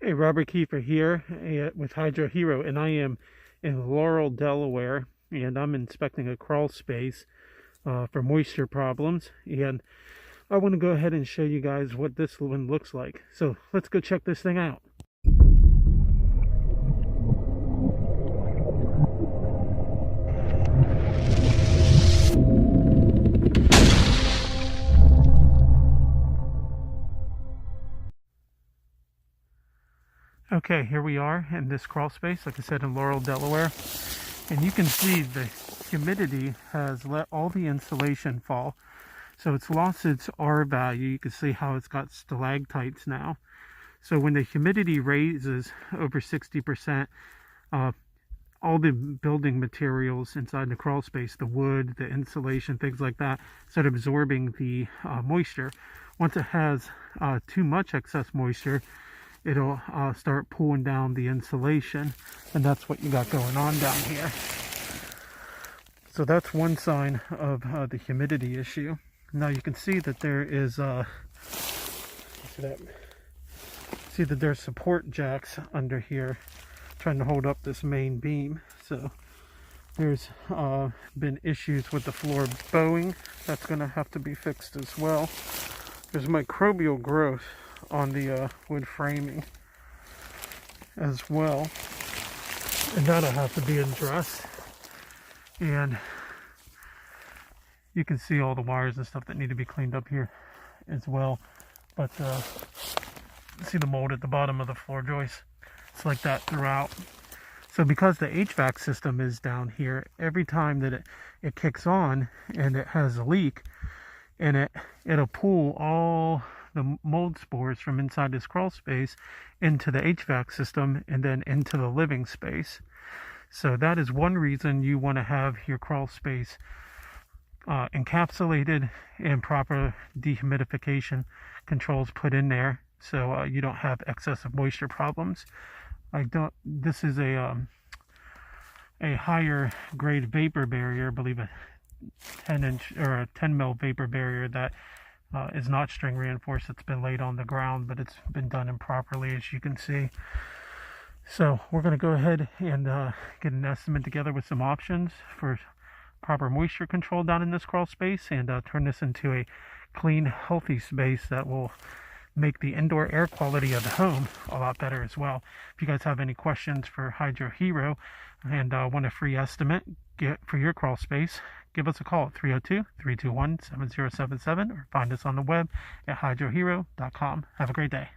Hey, Robert Kiefer here with Hydrohero, and I am in Laurel, Delaware, and I'm inspecting a crawl space for moisture problems. And I want to go ahead and show you guys what this one looks like. So let's go check this thing out. Okay, here we are in this crawl space, like I said, in Laurel, Delaware. And you can see the humidity has let all the insulation fall. So it's lost its R value. You can see how it's got stalactites now. So when the humidity raises over 60%, all the building materials inside the crawl space, the wood, the insulation, things like that, start absorbing the moisture. Once it has too much excess moisture, it'll start pulling down the insulation, and that's what you got going on down here. So that's one sign of the humidity issue. Now you can see that there is see that there's support jacks under here trying to hold up this main beam. So there's been issues with the floor bowing. That's going to have to be fixed as well. There's microbial growth on the wood framing as well, and that'll have to be addressed. And you can see all the wires and stuff that need to be cleaned up here as well. But see the mold at the bottom of the floor joist. It's like that throughout. So because the HVAC system is down here, every time that it kicks on and it has a leak, and it'll pull all the mold spores from inside this crawl space into the HVAC system and then into the living space. So that is one reason you want to have your crawl space encapsulated and proper dehumidification controls put in there, so you don't have excessive moisture problems. This is a higher grade vapor barrier, I believe a 10-inch or a 10 mil vapor barrier that is not string reinforced. It's been laid on the ground, but it's been done improperly, as you can see. So we're going to go ahead and get an estimate together with some options for proper moisture control down in this crawl space, and turn this into a clean, healthy space that will make the indoor air quality of the home a lot better as well. If you guys have any questions for Hydrohero and want a free estimate for your crawl space, give us a call at 302-321-7077 or find us on the web at hydrohero.com. Have a great day.